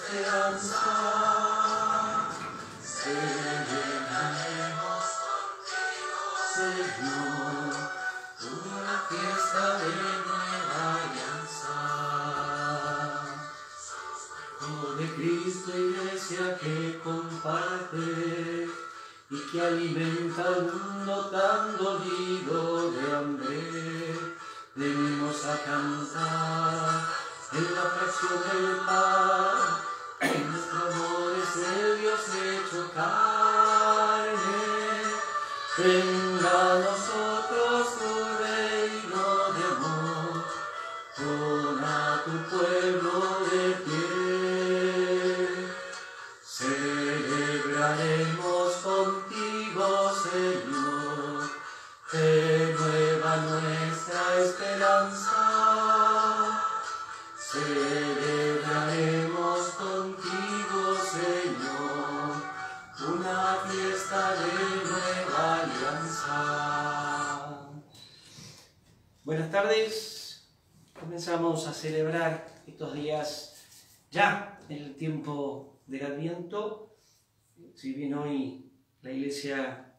esperanza. Celebraremos contigo, Señor, una fiesta de nueva alianza. Como de Cristo, iglesia que comparte y que alimenta al mundo tan dolido de hambre, venimos a cantar en la fracción del pan, nuestro amor es el Dios hecho carne. Venga a nosotros tu reino de amor, pon a tu pueblo de pie. Celebraremos contigo, Señor, renueva nuestra esperanza. Celebraremos contigo, Señor, una fiesta de nueva alianza. Buenas tardes. Comenzamos a celebrar estos días ya en el tiempo del Adviento. Si bien hoy la Iglesia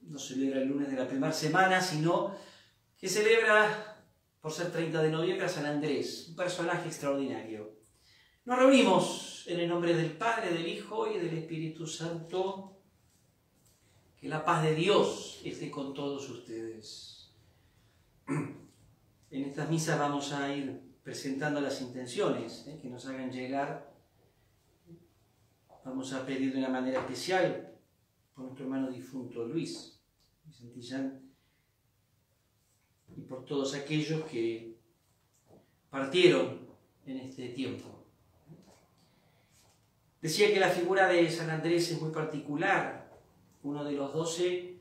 no celebra el lunes de la primera semana, sino que celebra, por ser 30 de noviembre, a San Andrés, un personaje extraordinario. Nos reunimos en el nombre del Padre, del Hijo y del Espíritu Santo. Que la paz de Dios esté con todos ustedes. En estas misas vamos a ir presentando las intenciones que nos hagan llegar. Vamos a pedir de una manera especial por nuestro hermano difunto Luis Santillán y por todos aquellos que partieron en este tiempo. Decía que la figura de San Andrés es muy particular, uno de los 12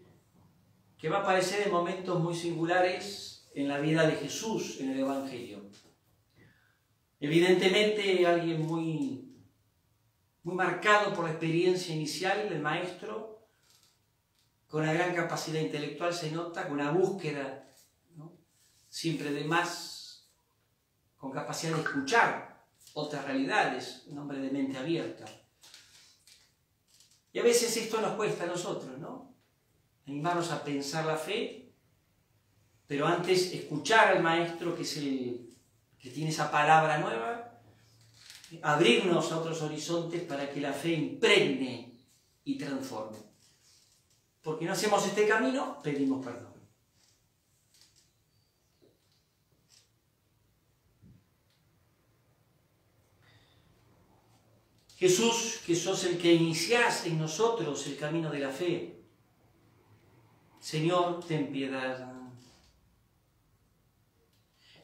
que va a aparecer en momentos muy singulares en la vida de Jesús en el Evangelio. Evidentemente alguien muy marcado por la experiencia inicial del maestro, con una gran capacidad intelectual se nota, con una búsqueda, ¿no?, siempre de más, con capacidad de escuchar otras realidades, un hombre de mente abierta. Y a veces esto nos cuesta a nosotros, ¿no? Animarnos a pensar la fe, pero antes escuchar al maestro, que es el que tiene esa palabra nueva, abrirnos a otros horizontes para que la fe impregne y transforme. Porque no hacemos este camino, pedimos perdón. Jesús, que sos el que iniciás en nosotros el camino de la fe, Señor, ten piedad.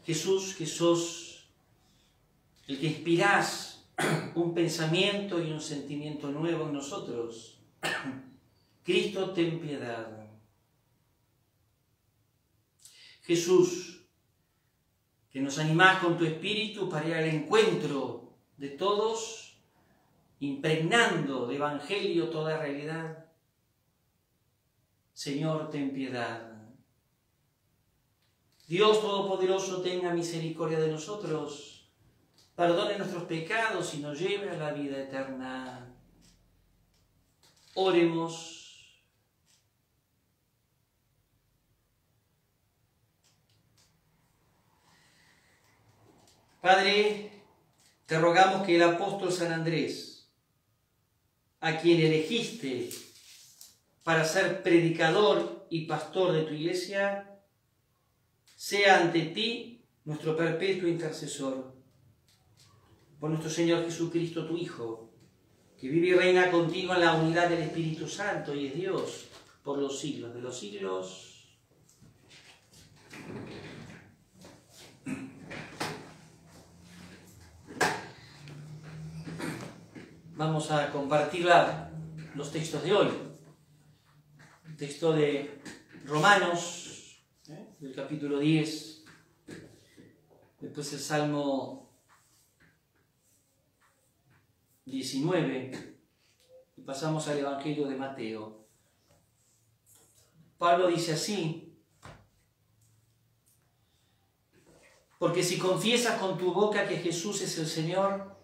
Jesús, que sos el que inspirás un pensamiento y un sentimiento nuevo en nosotros, Cristo, ten piedad. Jesús, que nos animás con tu Espíritu para ir al encuentro de todos, impregnando de Evangelio toda realidad, Señor, ten piedad. Dios Todopoderoso, tenga misericordia de nosotros, perdone nuestros pecados y nos lleve a la vida eterna. Oremos. Padre, te rogamos que el apóstol San Andrés, a quien elegiste para ser predicador y pastor de tu iglesia, sea ante ti nuestro perpetuo intercesor. Por nuestro Señor Jesucristo, tu Hijo, que vive y reina contigo en la unidad del Espíritu Santo y es Dios por los siglos de los siglos. Vamos a compartir los textos de hoy. El texto de Romanos, del capítulo 10, después el Salmo 19, y pasamos al Evangelio de Mateo. Pablo dice así: porque si confiesas con tu boca que Jesús es el Señor,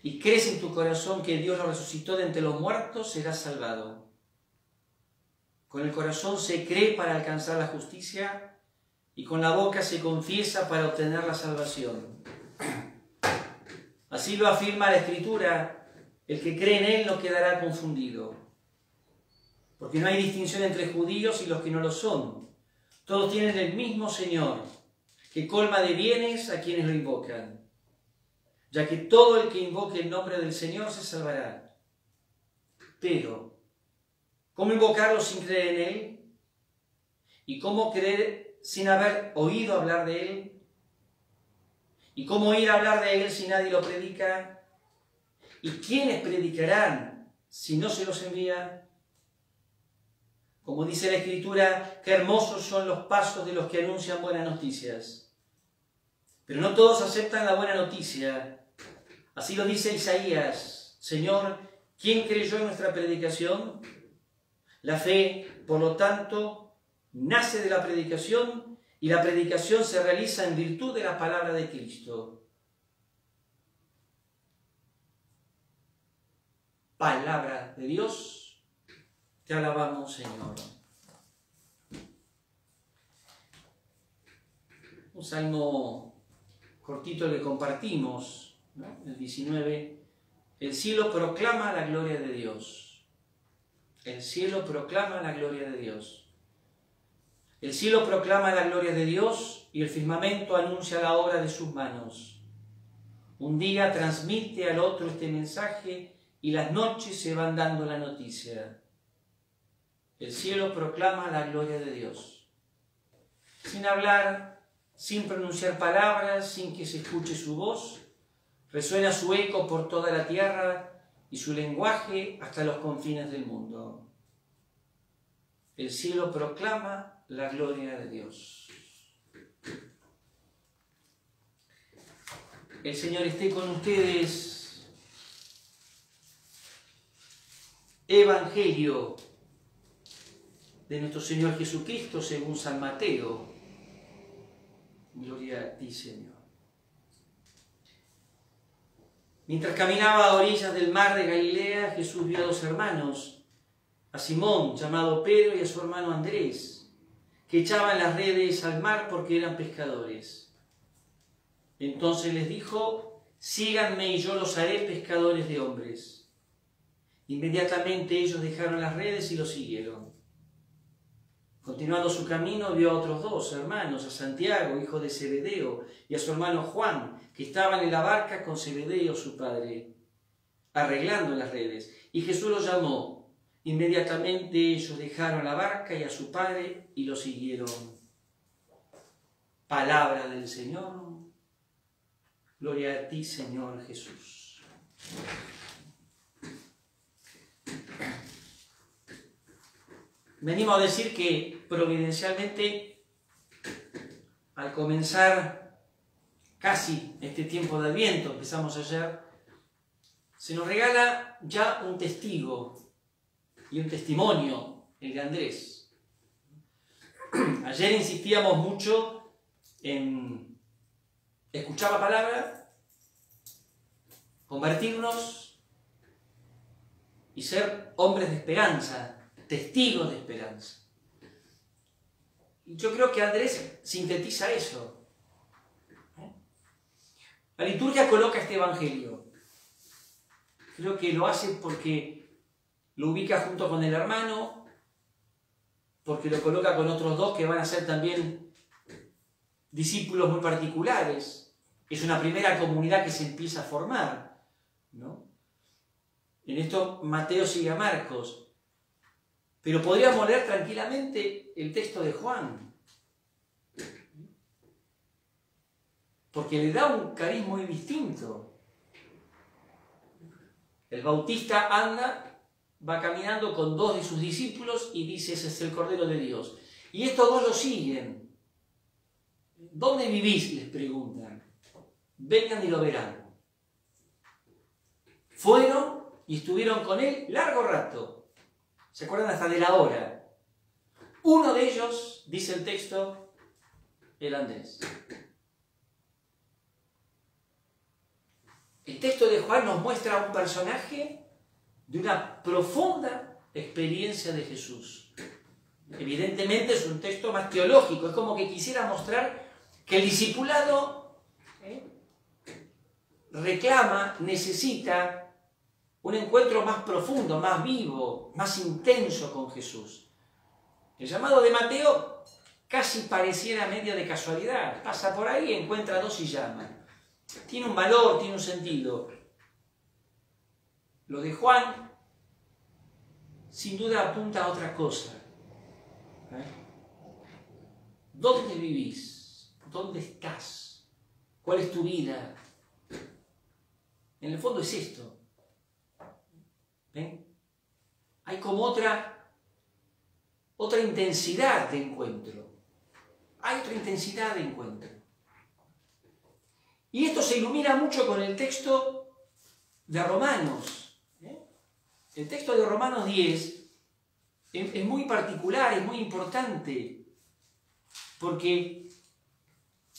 y crees en tu corazón que Dios lo resucitó de entre los muertos, serás salvado. Con el corazón se cree para alcanzar la justicia y con la boca se confiesa para obtener la salvación. Así lo afirma la Escritura: el que cree en Él no quedará confundido. Porque no hay distinción entre judíos y los que no lo son. Todos tienen el mismo Señor, que colma de bienes a quienes lo invocan. Ya que todo el que invoque el nombre del Señor se salvará. Pero, ¿cómo invocarlo sin creer en Él? ¿Y cómo creer sin haber oído hablar de Él? ¿Y cómo oír hablar de Él si nadie lo predica? ¿Y quiénes predicarán si no se los envía? Como dice la Escritura, qué hermosos son los pasos de los que anuncian buenas noticias. Pero no todos aceptan la buena noticia. Así lo dice Isaías: Señor, ¿quién creyó en nuestra predicación? La fe, por lo tanto, nace de la predicación y la predicación se realiza en virtud de la palabra de Cristo. Palabra de Dios, te alabamos, Señor. Un salmo cortito que compartimos, ¿no? El 19. El cielo proclama la gloria de Dios. El cielo proclama la gloria de Dios. El cielo proclama la gloria de Dios y el firmamento anuncia la obra de sus manos. Un día transmite al otro este mensaje y las noches se van dando la noticia. El cielo proclama la gloria de Dios. Sin hablar, sin pronunciar palabras, sin que se escuche su voz, resuena su eco por toda la tierra y su lenguaje hasta los confines del mundo. El cielo proclama la gloria de Dios. El Señor esté con ustedes. Evangelio de nuestro Señor Jesucristo según San Mateo. Gloria a ti, Señor. Mientras caminaba a orillas del mar de Galilea, Jesús vio a dos hermanos, a Simón, llamado Pedro, y a su hermano Andrés, que echaban las redes al mar porque eran pescadores. Entonces les dijo: síganme y yo los haré pescadores de hombres. Inmediatamente ellos dejaron las redes y lo siguieron. Continuando su camino, vio a otros dos hermanos, a Santiago, hijo de Zebedeo, y a su hermano Juan, que estaban en la barca con Zebedeo, su padre, arreglando las redes. Y Jesús los llamó. Inmediatamente ellos dejaron la barca y a su padre y lo siguieron. Palabra del Señor. Gloria a ti, Señor Jesús. Venimos a decir que providencialmente, al comenzar casi este tiempo de Adviento, empezamos ayer, se nos regala ya un testigo y un testimonio, el de Andrés. Ayer insistíamos mucho en escuchar la palabra, convertirnos y ser hombres de esperanza, testigos de esperanza. Y yo creo que Andrés sintetiza eso. La liturgia coloca este evangelio. Creo que lo hace porque lo ubica junto con el hermano, porque lo coloca con otros dos que van a ser también discípulos muy particulares. Es una primera comunidad que se empieza a formar, ¿no? En esto Mateo sigue a Marcos. Pero podríamos leer tranquilamente el texto de Juan, porque le da un cariz muy distinto. El Bautista va caminando con dos de sus discípulos y dice: ese es el Cordero de Dios. Y estos dos lo siguen. ¿Dónde vivís?, les preguntan. Vengan y lo verán. Fueron y estuvieron con él largo rato. ¿Se acuerdan hasta de la hora? Uno de ellos, dice el texto, el Andrés. El texto de Juan nos muestra a un personaje de una profunda experiencia de Jesús. Evidentemente es un texto más teológico, es como que quisiera mostrar que el discipulado reclama, necesita un encuentro más profundo, más vivo, más intenso con Jesús. El llamado de Mateo casi pareciera medio de casualidad. Pasa por ahí, encuentra dos y llama. Tiene un valor, tiene un sentido. Lo de Juan, sin duda, apunta a otra cosa. ¿Dónde vivís? ¿Dónde estás? ¿Cuál es tu vida? En el fondo es esto. ¿Ven? Hay como otra intensidad de encuentro. Hay otra intensidad de encuentro. Y esto se ilumina mucho con el texto de Romanos. El texto de Romanos 10 es muy particular, es muy importante, porque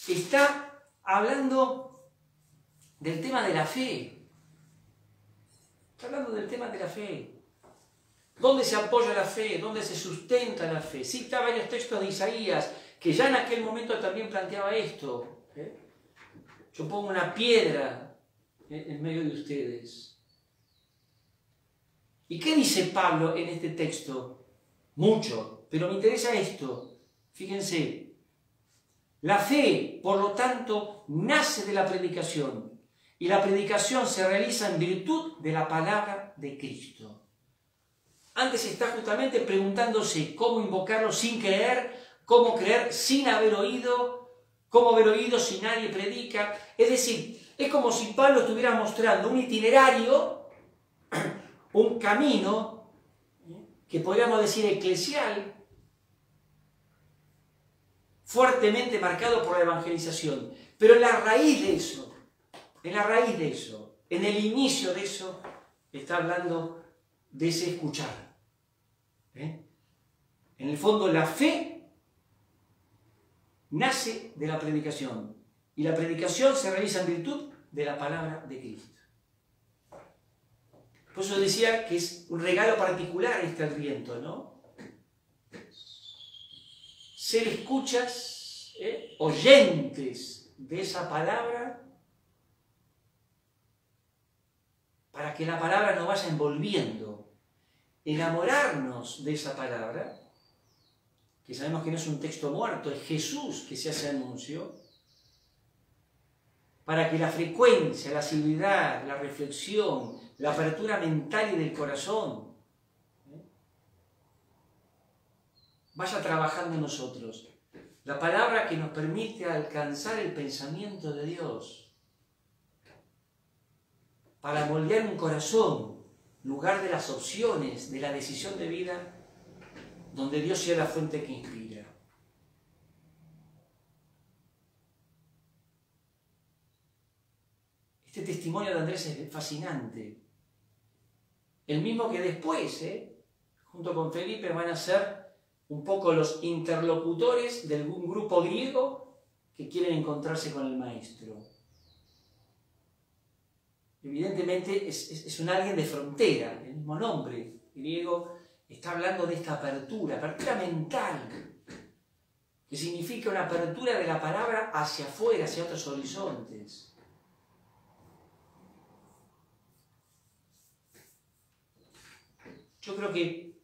está hablando del tema de la fe. Está hablando del tema de la fe. ¿Dónde se apoya la fe? ¿Dónde se sustenta la fe? Cita varios textos de Isaías, que ya en aquel momento también planteaba esto. Yo pongo una piedra en medio de ustedes. ¿Y qué dice Pablo en este texto? Mucho, pero me interesa esto. Fíjense, la fe, por lo tanto, nace de la predicación, y la predicación se realiza en virtud de la palabra de Cristo. Antes está justamente preguntándose cómo invocarlo sin creer, cómo creer sin haber oído, cómo haber oído si nadie predica. Es decir, es como si Pablo estuviera mostrando un itinerario, un camino, que podríamos decir eclesial, fuertemente marcado por la evangelización. Pero en la raíz de eso, en el inicio de eso, está hablando de ese escuchar. En el fondo, la fe nace de la predicación, y la predicación se realiza en virtud de la palabra de Cristo. Por eso decía que es un regalo particular este Adviento, ¿no? Ser escuchas, oyentes de esa palabra, para que la palabra nos vaya envolviendo, enamorarnos de esa palabra, que sabemos que no es un texto muerto, es Jesús que se hace anuncio, para que la frecuencia, la asiduidad, la reflexión, la apertura mental y del corazón vaya trabajando en nosotros. La palabra que nos permite alcanzar el pensamiento de Dios, para moldear un corazón, lugar de las opciones, de la decisión de vida, donde Dios sea la fuente que inspira. Este testimonio de Andrés es fascinante. El mismo que después, junto con Felipe, van a ser un poco los interlocutores de algún grupo griego que quieren encontrarse con el maestro. Evidentemente es un alguien de frontera, el mismo nombre griego está hablando de esta apertura mental, que significa una apertura de la palabra hacia afuera, hacia otros horizontes. Yo creo que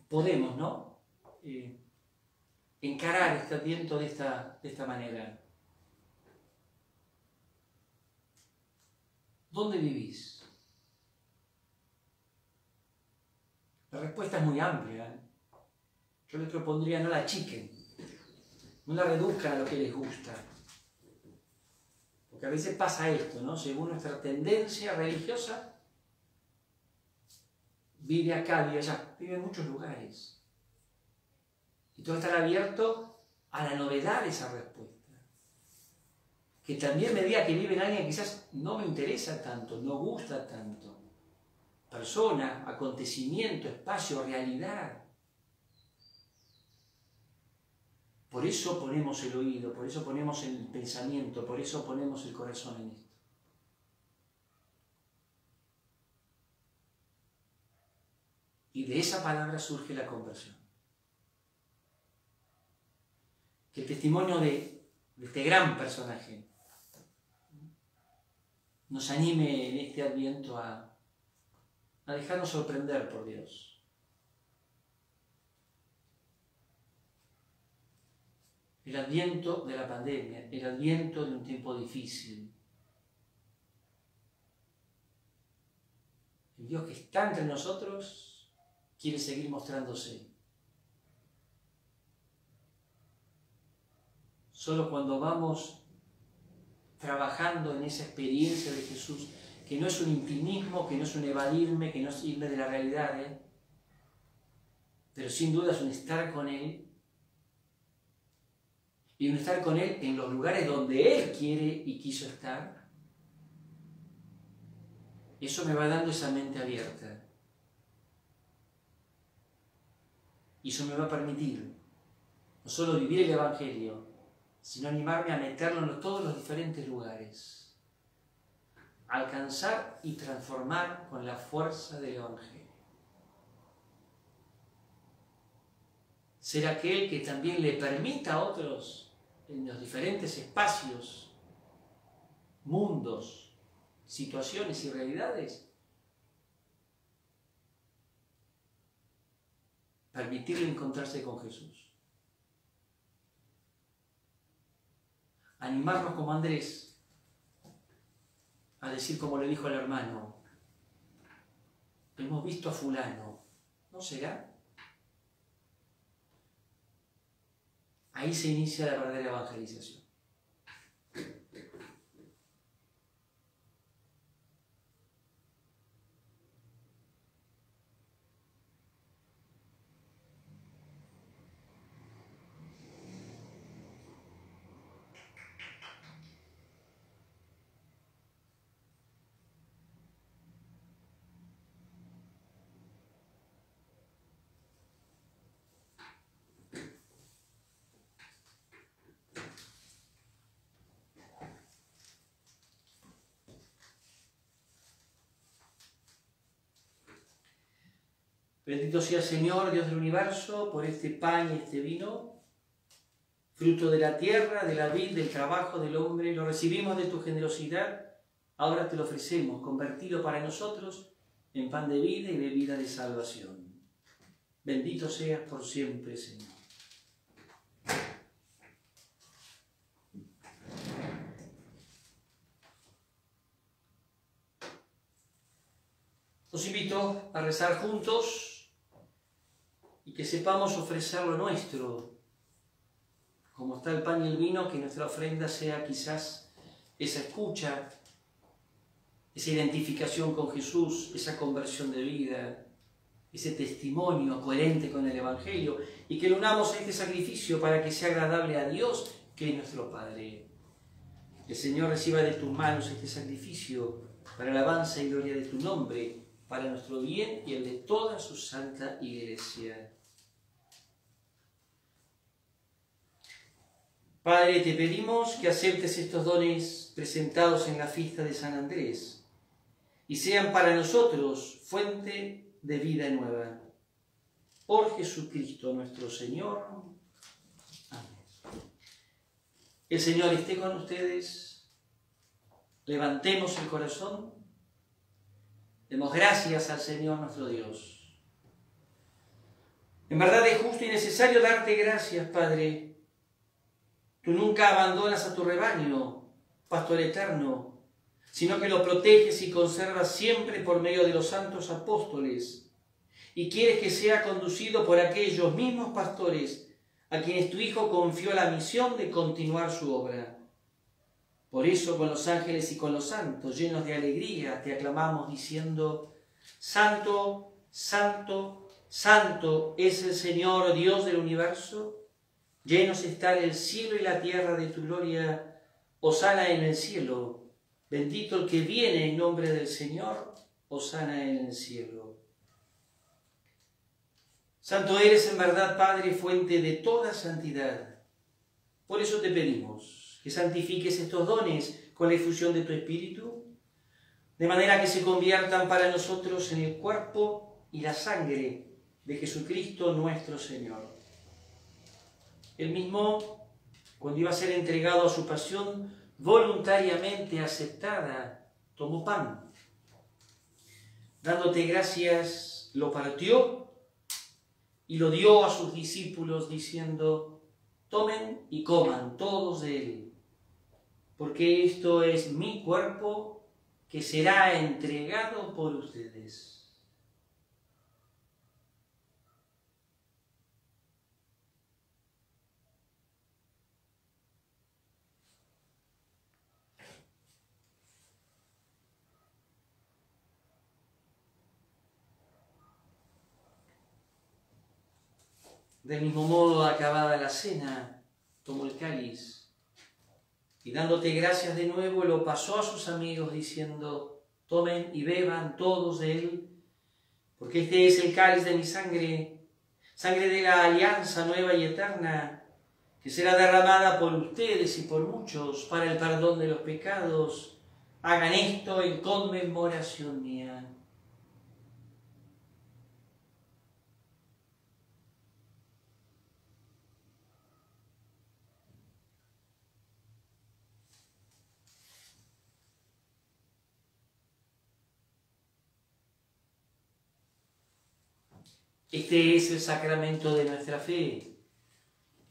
podemos, ¿no?, encarar este Adviento de esta manera. ¿Dónde vivís? La respuesta es muy amplia. Yo les propondría no la achiquen, no la reduzcan a lo que les gusta. Porque a veces pasa esto, ¿no? Según nuestra tendencia religiosa, vive acá, vive allá, vive en muchos lugares. Y todo estar abierto a la novedad de esa respuesta. Que también me diga que vive en alguien que quizás no me interesa tanto, no gusta tanto. Persona, acontecimiento, espacio, realidad. Por eso ponemos el oído, por eso ponemos el pensamiento, por eso ponemos el corazón en esto. Y de esa palabra surge la conversión. Que el testimonio de este gran personaje nos anime en este Adviento a dejarnos sorprender por Dios. El Adviento de la pandemia, el Adviento de un tiempo difícil. El Dios que está entre nosotros quiere seguir mostrándose. Solo cuando vamos trabajando en esa experiencia de Jesús, que no es un intimismo, que no es un evadirme, que no es irme de la realidad, pero sin duda es un estar con Él, y un estar con Él en los lugares donde Él quiere y quiso estar. Eso me va dando esa mente abierta. Y eso me va a permitir no solo vivir el Evangelio, sino animarme a meterlo en todos los diferentes lugares. Alcanzar y transformar con la fuerza del Evangelio. Ser aquel que también le permita a otros en los diferentes espacios, mundos, situaciones y realidades, permitirle encontrarse con Jesús. Animarnos como Andrés a decir como le dijo al hermano: hemos visto a fulano, ¿no será? Ahí se inicia la verdadera evangelización. Bendito sea el Señor, Dios del universo, por este pan y este vino, fruto de la tierra, de la vid, del trabajo del hombre. Lo recibimos de tu generosidad, ahora te lo ofrecemos, convertido para nosotros en pan de vida y bebida de salvación. Bendito seas por siempre, Señor. Os invito a rezar juntos y que sepamos ofrecer lo nuestro. Como está el pan y el vino, que nuestra ofrenda sea quizás esa escucha, esa identificación con Jesús, esa conversión de vida, ese testimonio coherente con el Evangelio, y que lo unamos a este sacrificio para que sea agradable a Dios, que es nuestro Padre. El Señor reciba de tus manos este sacrificio para alabanza y gloria de tu nombre, para nuestro bien y el de toda su santa Iglesia. Padre, te pedimos que aceptes estos dones presentados en la fiesta de San Andrés y sean para nosotros fuente de vida nueva. Por Jesucristo nuestro Señor. Amén. El Señor esté con ustedes. Levantemos el corazón. Demos gracias al Señor nuestro Dios. En verdad es justo y necesario darte gracias, Padre. Tú nunca abandonas a tu rebaño, Pastor eterno, sino que lo proteges y conservas siempre por medio de los santos apóstoles, y quieres que sea conducido por aquellos mismos pastores a quienes tu Hijo confió la misión de continuar su obra. Por eso, con los ángeles y con los santos, llenos de alegría, te aclamamos diciendo: Santo, Santo, Santo es el Señor Dios del universo. Llenos están el cielo y la tierra de tu gloria. Hosana en el cielo. Bendito el que viene en nombre del Señor. Hosana en el cielo. Santo eres en verdad, Padre, fuente de toda santidad. Por eso te pedimos que santifiques estos dones con la efusión de tu Espíritu, de manera que se conviertan para nosotros en el cuerpo y la sangre de Jesucristo nuestro Señor. Él mismo, cuando iba a ser entregado a su pasión voluntariamente aceptada, tomó pan. Dándote gracias, lo partió y lo dio a sus discípulos diciendo: tomen y coman todos de él, porque esto es mi cuerpo que será entregado por ustedes. Del mismo modo, acabada la cena, tomó el cáliz y dándote gracias de nuevo, lo pasó a sus amigos diciendo: tomen y beban todos de él, porque este es el cáliz de mi sangre, sangre de la alianza nueva y eterna, que será derramada por ustedes y por muchos para el perdón de los pecados. Hagan esto en conmemoración mía. Este es el sacramento de nuestra fe.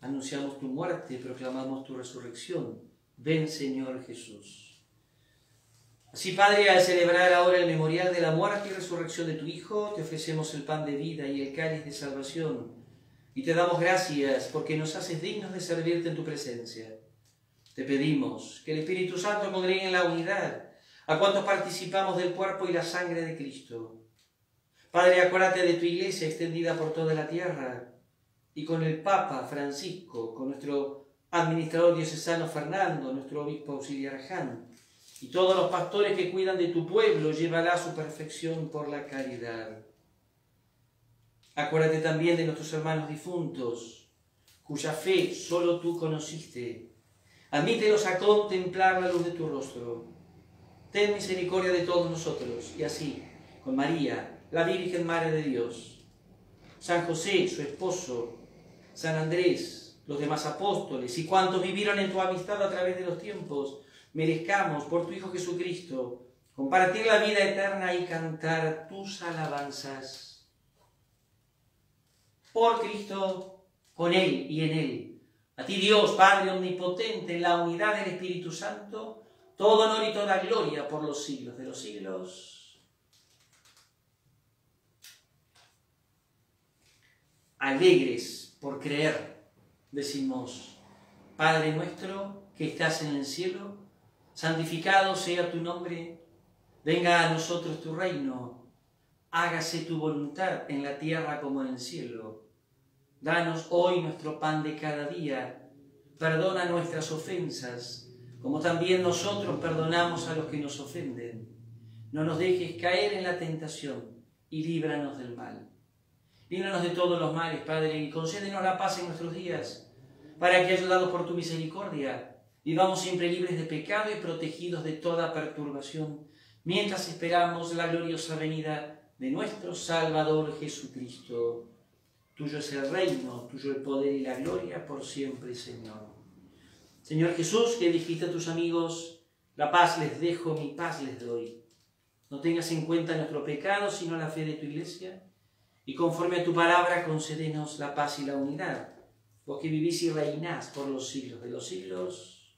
Anunciamos tu muerte, proclamamos tu resurrección. Ven, Señor Jesús. Así, Padre, al celebrar ahora el memorial de la muerte y resurrección de tu Hijo, te ofrecemos el pan de vida y el cáliz de salvación, y te damos gracias porque nos haces dignos de servirte en tu presencia. Te pedimos que el Espíritu Santo congregue en la unidad a cuantos participamos del cuerpo y la sangre de Cristo. Padre, acuérdate de tu Iglesia extendida por toda la tierra, y con el Papa Francisco, con nuestro administrador diocesano Fernando, nuestro obispo auxiliar Jan, y todos los pastores que cuidan de tu pueblo, llévala a su perfección por la caridad. Acuérdate también de nuestros hermanos difuntos, cuya fe solo tú conociste. Admítelos a contemplar la luz de tu rostro. Ten misericordia de todos nosotros, y así, con María, la Virgen Madre de Dios, San José, su esposo, San Andrés, los demás apóstoles y cuantos vivieron en tu amistad a través de los tiempos, merezcamos por tu Hijo Jesucristo compartir la vida eterna y cantar tus alabanzas. Por Cristo, con Él y en Él, a ti Dios, Padre omnipotente, en la unidad del Espíritu Santo, todo honor y toda gloria por los siglos de los siglos. Alegres por creer, decimos: Padre nuestro que estás en el cielo, santificado sea tu nombre, venga a nosotros tu reino, hágase tu voluntad en la tierra como en el cielo. Danos hoy nuestro pan de cada día, perdona nuestras ofensas, como también nosotros perdonamos a los que nos ofenden. No nos dejes caer en la tentación y líbranos del mal. Líbranos de todos los males, Padre, y concédenos la paz en nuestros días, para que, ayudados por tu misericordia, vivamos siempre libres de pecado y protegidos de toda perturbación, mientras esperamos la gloriosa venida de nuestro Salvador Jesucristo. Tuyo es el reino, tuyo el poder y la gloria por siempre, Señor. Señor Jesús, que dijiste a tus amigos: la paz les dejo, mi paz les doy. No tengas en cuenta nuestro pecado, sino la fe de tu Iglesia, y conforme a tu palabra concédenos la paz y la unidad, vos que vivís y reinás por los siglos de los siglos.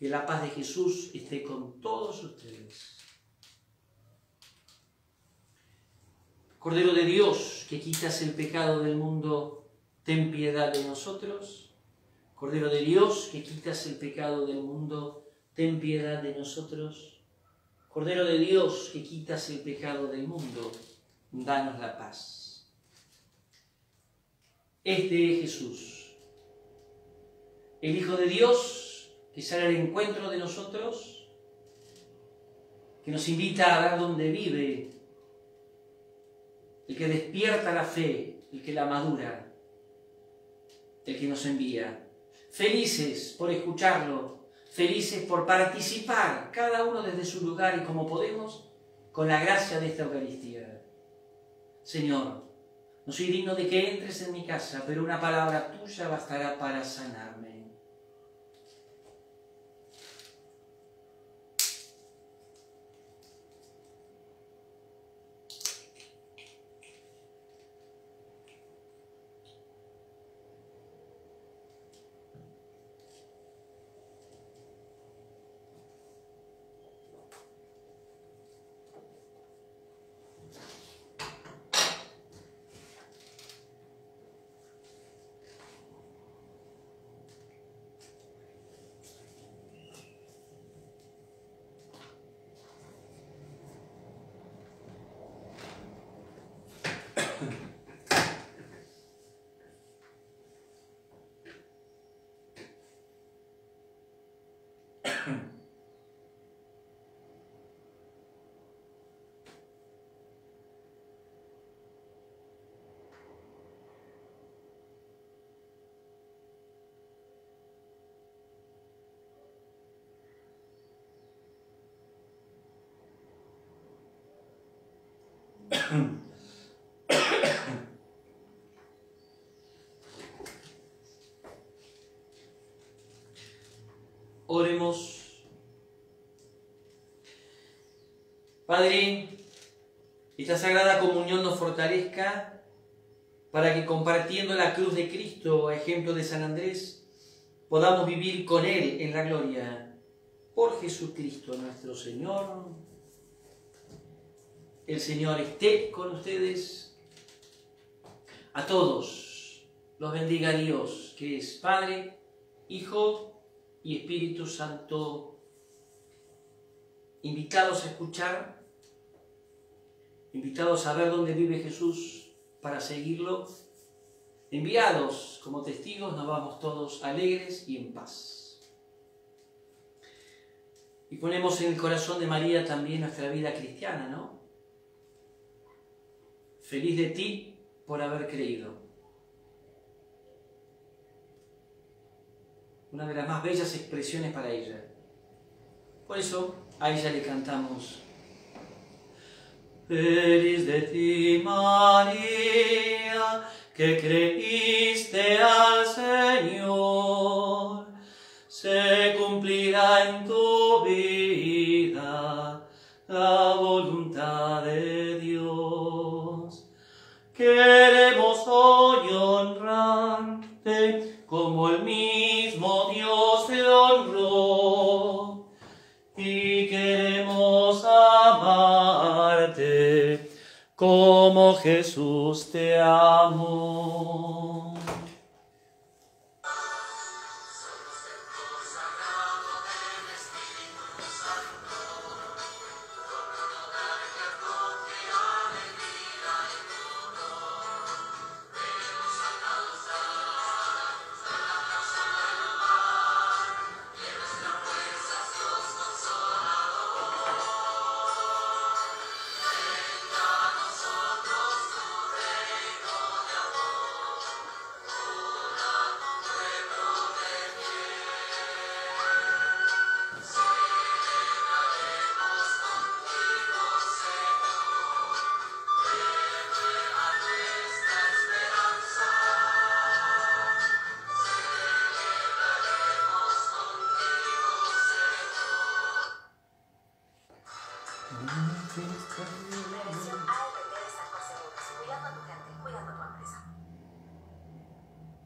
Que la paz de Jesús esté con todos ustedes. Cordero de Dios, que quitas el pecado del mundo, ten piedad de nosotros. Cordero de Dios, que quitas el pecado del mundo, ten piedad de nosotros. Cordero de Dios, que quitas el pecado del mundo, danos la paz. Este es Jesús, el Hijo de Dios, que sale al encuentro de nosotros, que nos invita a ver dónde vive, el que despierta la fe, el que la madura, el que nos envía. Felices por escucharlo, felices por participar, cada uno desde su lugar y como podemos, con la gracia de esta Eucaristía. Señor, no soy digno de que entres en mi casa, pero una palabra tuya bastará para sanarme. Oremos. Padre, esta Sagrada Comunión nos fortalezca para que compartiendo la cruz de Cristo, a ejemplo de San Andrés, podamos vivir con Él en la gloria. Por Jesucristo nuestro Señor. El Señor esté con ustedes. A todos los bendiga Dios, que es Padre, Hijo y Espíritu Santo. Invitados a escuchar, invitados a ver dónde vive Jesús para seguirlo. Enviados como testigos, nos vamos todos alegres y en paz. Y ponemos en el corazón de María también nuestra vida cristiana, ¿no? Feliz de ti por haber creído. Una de las más bellas expresiones para ella. Por eso a ella le cantamos. Feliz de ti, María, que creíste al Señor. Se cumplirá en tu vida la voluntad de Dios. Queremos hoy honrarte como el mismo Dios te honró, y queremos amarte como Jesús te amó.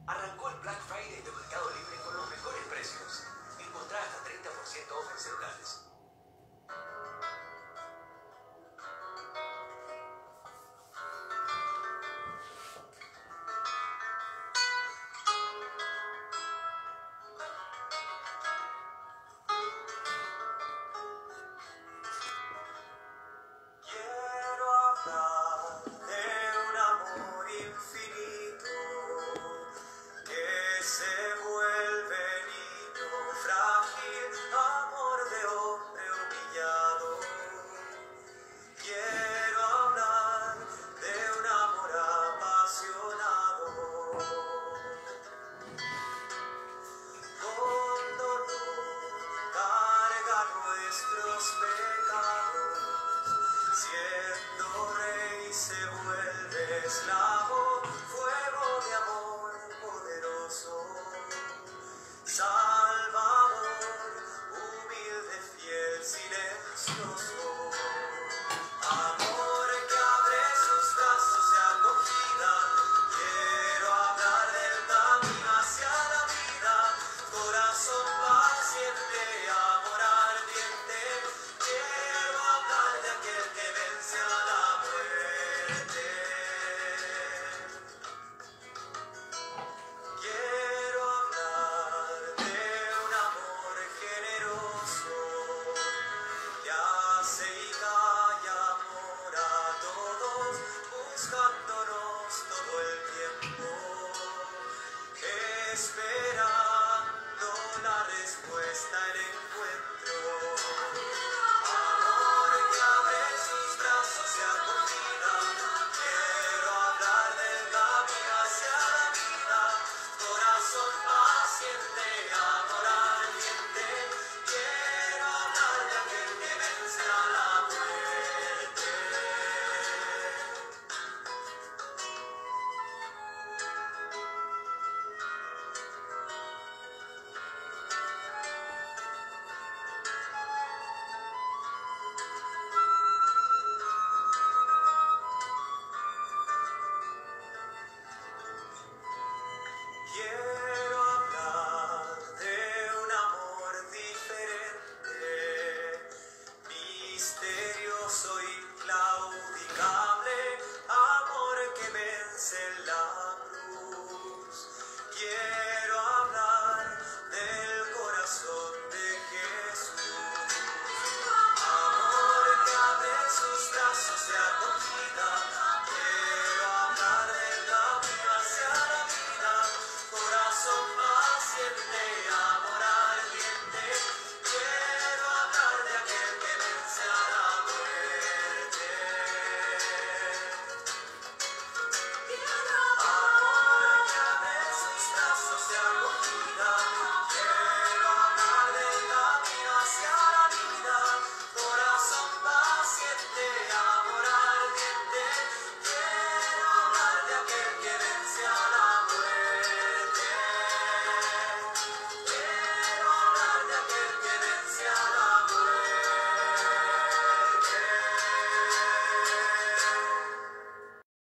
Arrancó el Black Friday de Mercado Libre con los mejores precios. Encontrá hasta 30% off en celulares. Quiero hablar de un amor infinito que se vuelve niño frágil, amor de hombre humillado. Quiero hablar de un amor apasionado, con dolor carga nuestros pecados, siendo rey se vuelve Eslavo, fuego de amor poderoso, Salvador, humilde, fiel, silencioso, amor que abre sus brazos de acogida. Quiero hablar del camino hacia la vida, corazón paciente, amor ardiente. Quiero hablar de aquel que vence a la muerte.